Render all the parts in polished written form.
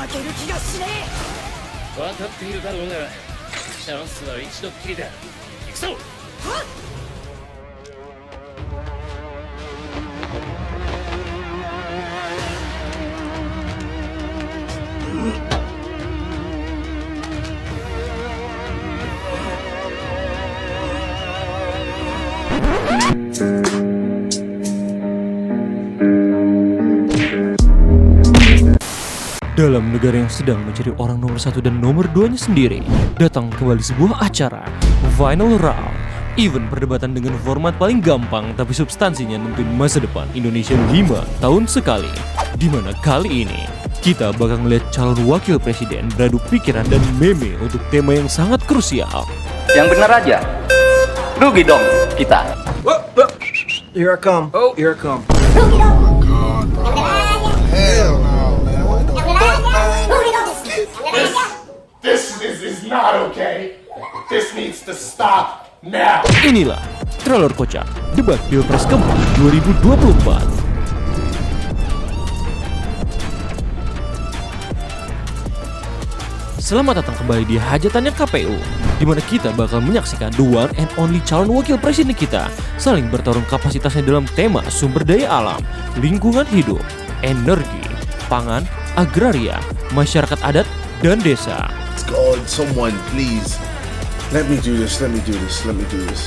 分かっているだろうが、チャンスは一度きりだ。行くぞ。Dalam negara yang sedang mencari orang nomor 1 dan nomor 2-nya sendiri, datang kembali sebuah acara, Final Round. Event perdebatan dengan format paling gampang tapi substansinya nentuin masa depan Indonesia 5 tahun sekali. Dimana kali ini, kita bakal ngeliat calon wakil presiden beradu pikiran dan meme untuk tema yang sangat krusial. Yang benar aja, rugi dong kita. Here I come. Oh, here I come. Hell no, man. This is not okay. This needs to stop now. Inilah trailer kocak debat Pilpres keempat 2024. Selamat datang kembali di hajatannya KPU, di mana kita bakal menyaksikan the one and only calon wakil presiden kita saling bertarung kapasitasnya dalam tema sumber daya alam, lingkungan hidup, energi, pangan, agraria, masyarakat adat, dan desa. God, someone please. Let me do this.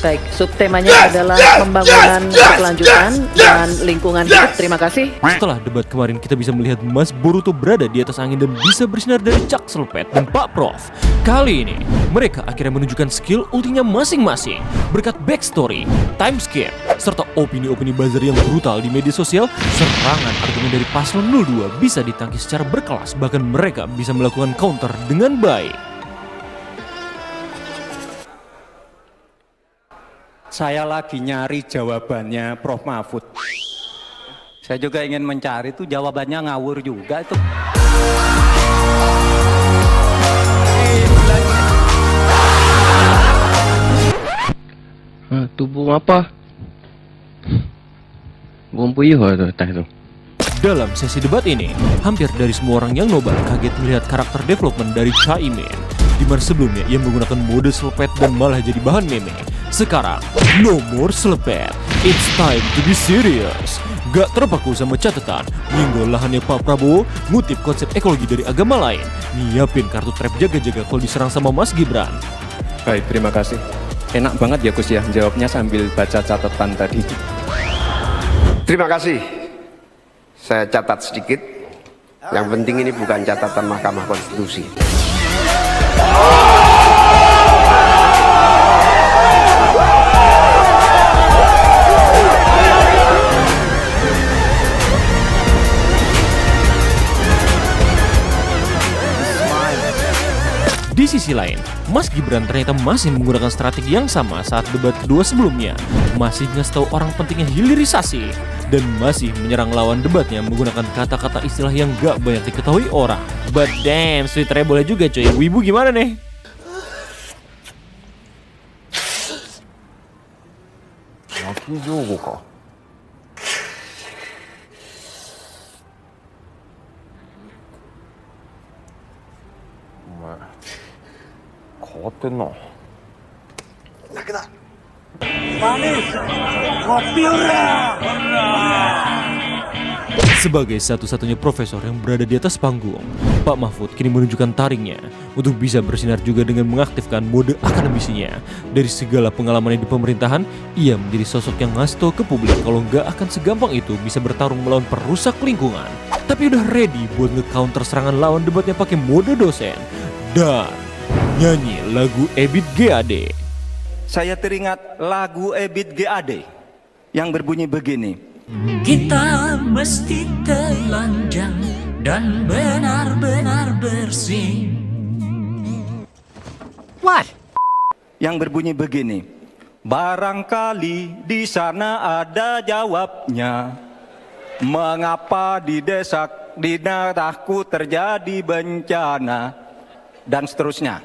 Baik, subtemanya adalah pembangunan berkelanjutan dan lingkungan hidup. Terima kasih. Setelah debat kemarin, kita bisa melihat Mas Boruto berada di atas angin dan bisa bersinar dari Cak Selepet dan Pak Prof. Kali ini, mereka akhirnya menunjukkan skill ultinya masing-masing berkat backstory, time skip, serta opini-opini buzzer yang brutal di media sosial. Serangan argumen dari paslon 02 bisa ditangkis secara berkelas, bahkan mereka bisa melakukan counter dengan baik. Saya lagi nyari jawabannya Prof. Mahfud. Saya juga ingin mencari itu jawabannya ngawur juga itu. Tubuh apa? Bom puyuh itu teh itu. Dalam sesi debat ini, hampir dari semua orang yang nobar kaget melihat karakter development dari Caimin. Di mana sebelumnya ia menggunakan mode selepet dan malah jadi bahan meme. Sekarang, no more selepet. It's time to be serious. Gak terpaku sama catatan, nyenggol lahannya Pak Prabowo, ngutip konsep ekologi dari agama lain, nyiapin kartu trap jaga-jaga kalau diserang sama Mas Gibran. Baik, terima kasih. Enak banget ya Gus ya, jawabnya sambil baca catatan tadi. Terima kasih. Saya catat sedikit. Yang penting ini bukan catatan Mahkamah Konstitusi. Di sisi lain, Mas Gibran ternyata masih menggunakan strategi yang sama saat debat kedua sebelumnya. Masih ngasih tahu orang pentingnya hilirisasi dan masih menyerang lawan debatnya menggunakan kata-kata istilah yang gak banyak diketahui orang. But damn, Twitternya boleh juga coy. Wibu gimana nih? Sebagai satu-satunya profesor yang berada di atas panggung, Pak Mahfud kini menunjukkan taringnya untuk bisa bersinar juga dengan mengaktifkan mode akademisinya. Dari segala pengalamannya di pemerintahan, ia menjadi sosok yang ngasih tau ke publik kalau nggak akan segampang itu bisa bertarung melawan perusak lingkungan. Tapi udah ready buat nge-counter serangan lawan debatnya pakai mode dosen dan nyanyi lagu Ebit GAD. Saya teringat lagu Ebit GAD yang berbunyi begini. Kita mesti telanjang dan benar-benar bersih. What? Yang berbunyi begini. Barangkali di sana ada jawabnya. Mengapa di desa di daerahku terjadi bencana dan seterusnya.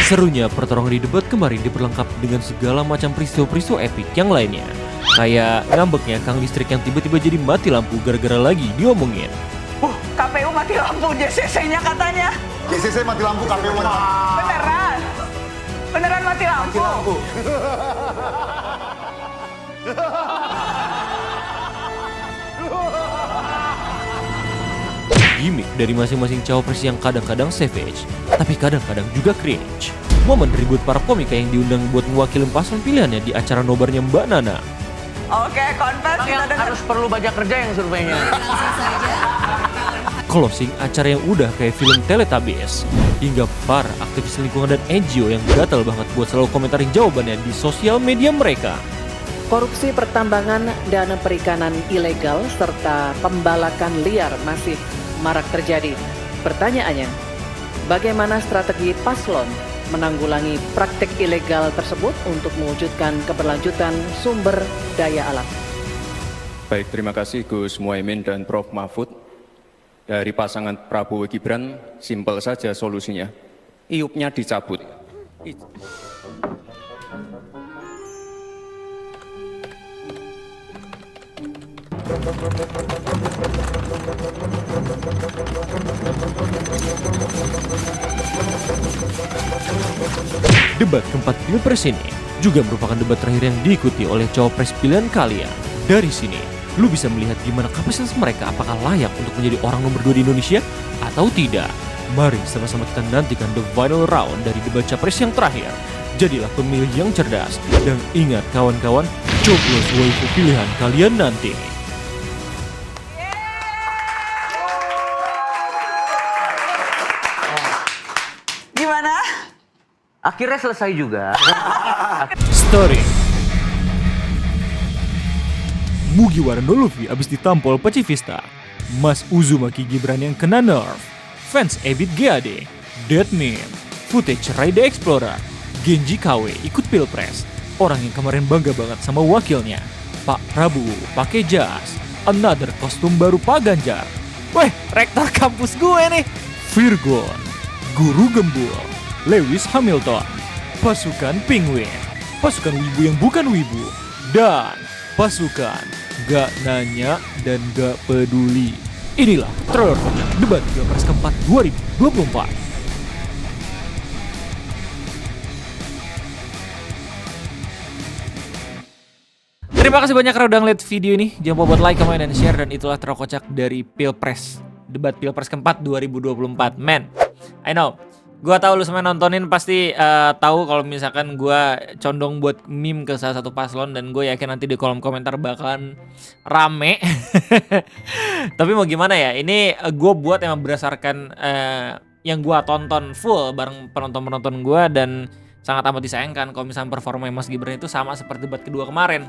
Serunya pertarungan di debat kemarin diperlengkap dengan segala macam peristiwa-peristiwa epik yang lainnya. Kayak ngambeknya Kang Listrik yang tiba-tiba jadi mati lampu gara-gara lagi diomongin. KPU masih mati lampu JCC-nya katanya. JCC mati lampu, KPU mati lampu. Beneran? Beneran mati lampu? Gimik dari masing-masing cawapres yang kadang-kadang savage, tapi kadang-kadang juga cringe. Momen ribut para komika yang diundang buat mewakili paslon pilihannya di acara nobarnya Mbak Nana. Oke, confess kita dengar. Harus perlu banyak kerja yang surveinya. Closing acara yang udah kayak film Teletubbies. Hingga para aktivis lingkungan dan NGO yang gatal banget buat selalu komentarin jawabannya di sosial media mereka. Korupsi pertambangan dan perikanan ilegal serta pembalakan liar masih marak terjadi. Pertanyaannya, bagaimana strategi paslon menanggulangi praktik ilegal tersebut untuk mewujudkan keberlanjutan sumber daya alam? Baik, terima kasih Gus Muhaimin dan Prof. Mahfud. Dari pasangan Prabowo Gibran, simpel saja solusinya. Iupnya dicabut. Debat keempat Pilpres ini juga merupakan debat terakhir yang diikuti oleh cawapres pilihan kalian. Dari sini, lu bisa melihat gimana kapasitas mereka apakah layak untuk menjadi orang nomor 2 di Indonesia atau tidak. Mari sama-sama kita nantikan the final round dari debat capres yang terakhir. Jadilah pemilih yang cerdas. Dan ingat kawan-kawan, coblos waifu pilihan kalian nanti. Gimana? Akhirnya selesai juga. Story Mugiwara no Luffy abis ditampol pacifista. Mas Uzumaki Gibran yang kena nerf. Fans Ebit GAD. Dead Meme. Footage Raida Explorer. Genji KW ikut pilpres. Orang yang kemarin bangga banget sama wakilnya. Pak Prabowo pakai jas. Another kostum baru Pak Ganjar. Weh, rektor kampus gue nih. Virgon. Guru Gembul. Lewis Hamilton. Pasukan Penguin. Pasukan wibu yang bukan wibu. Dan pasukan gak nanya dan gak peduli. Inilah trailer debat Pilpres keempat 2024. Terima kasih banyak karena udah ngeliat video ini. Jangan lupa buat like, comment, dan share. Dan itulah terkocak dari Pilpres. Debat Pilpres keempat 2024. Man, I know. Gua tahu lu semua nontonin pasti tahu kalau misalkan gua condong buat meme ke salah satu paslon, dan gue yakin nanti di kolom komentar bakalan rame. Tapi mau gimana ya? Ini gue buat emang berdasarkan yang gua tonton full bareng penonton-penonton gua, dan sangat amat disayangkan kalau misalnya performa Mas Gibran itu sama seperti debat kedua kemarin.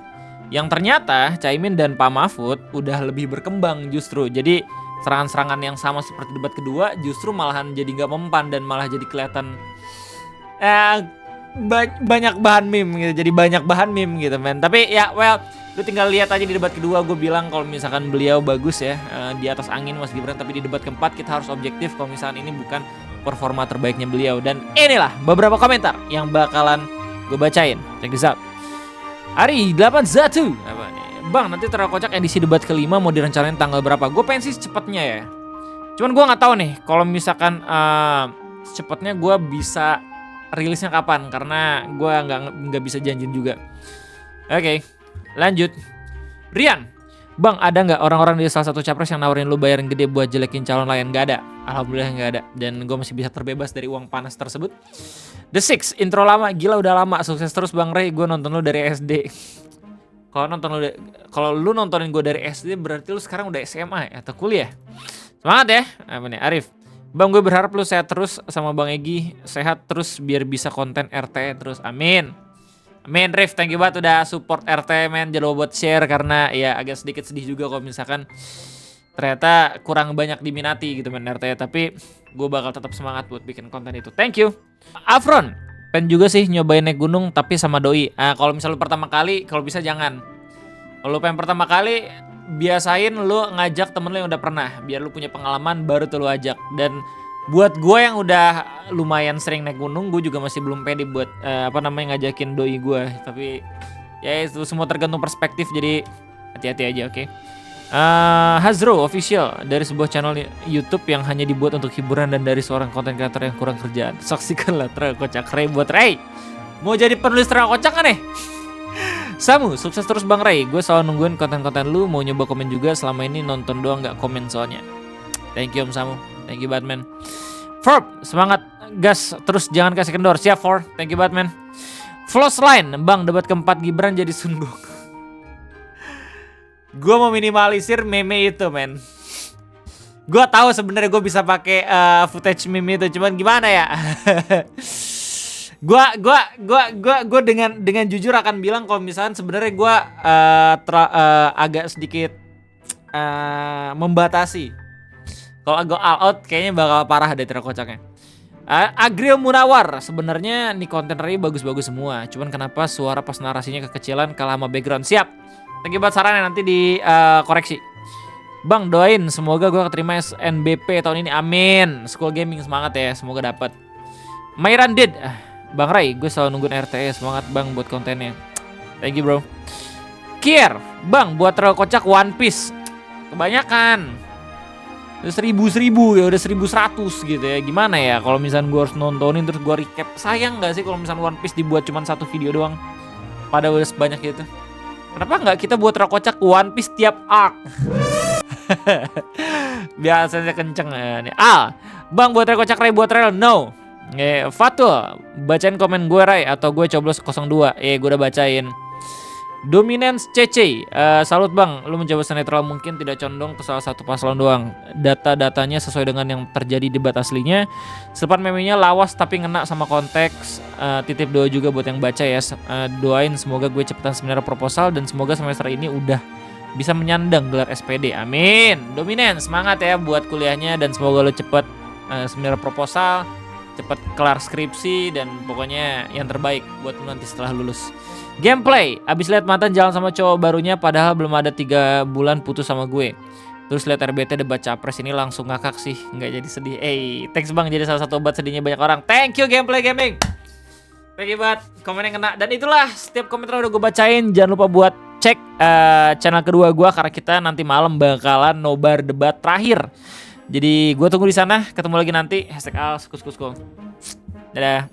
Yang ternyata Caimin dan Pak Mahfud udah lebih berkembang justru. Jadi serangan-serangan yang sama seperti debat kedua justru malahan jadi gak mempan dan malah jadi kelihatan banyak bahan meme gitu. Jadi banyak bahan meme gitu, men. Tapi ya well, lu tinggal lihat aja di debat kedua. Gue bilang kalau misalkan beliau bagus ya, di atas angin Mas Gibran. Tapi di debat keempat kita harus objektif kalau misalkan ini bukan performa terbaiknya beliau. Dan inilah beberapa komentar yang bakalan gue bacain. Check this out. Hari 81 apa nih? Bang, nanti terkocak edisi debat kelima mau direncanain tanggal berapa? Gue pengen sih cepetnya ya. Cuman gue nggak tahu nih kalau misalkan cepetnya gue bisa rilisnya kapan, karena gue nggak bisa janjiin juga. Oke, lanjut. Rian, bang, ada nggak orang-orang di salah satu capres yang nawarin lu bayarin gede buat jelekin calon lain? Nggak ada, alhamdulillah nggak ada. Dan gue masih bisa terbebas dari uang panas tersebut. The Six, intro lama, gila udah lama, sukses terus Bang Ray. Gue nonton lu dari SD. Kalau lu nontonin gue dari SD berarti lu sekarang udah SMA ya, atau kuliah. Semangat ya. Apa nih, Arif? Bang, gue berharap lu sehat terus sama Bang Egi, sehat terus biar bisa konten RT terus. Amin. Amin, Rif. Thank you banget udah support RT, men. Jangan lupa buat share karena ya agak sedikit sedih juga kalau misalkan ternyata kurang banyak diminati gitu, men, RT. Tapi gue bakal tetap semangat buat bikin konten itu. Thank you. Afron, pengen juga sih nyobain naik gunung tapi sama doi. Kalau misalnya lu pertama kali, kalau bisa jangan. Kalau lu pengen pertama kali, biasain lu ngajak temen lu yang udah pernah, biar lu punya pengalaman baru tuh lu ajak. Dan buat gue yang udah lumayan sering naik gunung, gue juga masih belum pede buat ngajakin doi gue. Tapi ya itu semua tergantung perspektif, jadi hati-hati aja, oke? Hazro Official dari sebuah channel YouTube yang hanya dibuat untuk hiburan dan dari seorang konten kreator yang kurang kerjaan. Saksikanlah Tera Kocak Ray buat Ray. Mau jadi penulis Tera Kocak kan nih? Samu, sukses terus Bang Ray. Gue selalu nungguin konten-konten lu. Mau nyoba komen juga. Selama ini nonton doang gak komen soalnya. Thank you Om Samu. Thank you Batman. Forb, semangat gas terus jangan kasih kendor. Siap For. Thank you Batman. Floss Line, Bang debat keempat Gibran jadi sungguh. Gue mau minimalisir meme itu, men. Gue tahu sebenarnya gue bisa pakai footage meme itu, cuman gimana ya? Gue dengan jujur akan bilang kalau misalkan sebenarnya gue agak sedikit membatasi. Kalau gue all out kayaknya bakal parah deh Tera Kocaknya. Agrio Munawar, sebenarnya nih konten Ray bagus-bagus semua. Cuman kenapa suara pas narasinya kekecilan kalah sama background? Siap. Thank you buat sarannya, nanti dikoreksi. Bang doain semoga gue keterima SNBP tahun ini, amin. School Gaming semangat ya, semoga dapat. Myran Did, Bang Ray gue selalu nungguin RTE, semangat Bang buat kontennya. Thank you bro. Kier, Bang buat Tera Kocak One Piece kebanyakan. Udah 1000 ya, udah 1100 gitu ya. Gimana ya kalau misalnya gue harus nontonin terus gue recap? Sayang gak sih kalau misalnya One Piece dibuat cuma satu video doang? Padahal udah sebanyak itu. Kenapa nggak kita buat Tera Kocak One Piece tiap arc? Biasanya kenceng nih. Bang buat Tera Kocak Ray buat trail no. Fatul, bacain komen gue Ray atau gue coblos 02. Gue udah bacain. Dominance CC, salut Bang, lu mencoba senetral mungkin, tidak condong ke salah satu paslon doang. Data-datanya sesuai dengan yang terjadi debat aslinya. Selepas memenya lawas tapi ngena sama konteks. Titip doa juga buat yang baca ya. Doain semoga gue cepetan seminar proposal dan semoga semester ini udah bisa menyandang gelar SPD. Amin. Dominance, semangat ya buat kuliahnya dan semoga lu cepet seminar proposal, cepet kelar skripsi dan pokoknya yang terbaik buat lu nanti setelah lulus. Gameplay, abis lihat mantan jalan sama cowok barunya padahal belum ada 3 bulan putus sama gue. Terus lihat RBT debat capres ini langsung ngakak sih, nggak jadi sedih. Thanks Bang, jadi salah satu obat sedihnya banyak orang. Thank you Gameplay Gaming. Thank you banget, komen yang kena. Dan itulah setiap komentar udah gue bacain. Jangan lupa buat cek channel kedua gue karena kita nanti malam bakalan nobar debat terakhir. Jadi gue tunggu di sana, ketemu lagi nanti. #alskuskuskul. Dadah.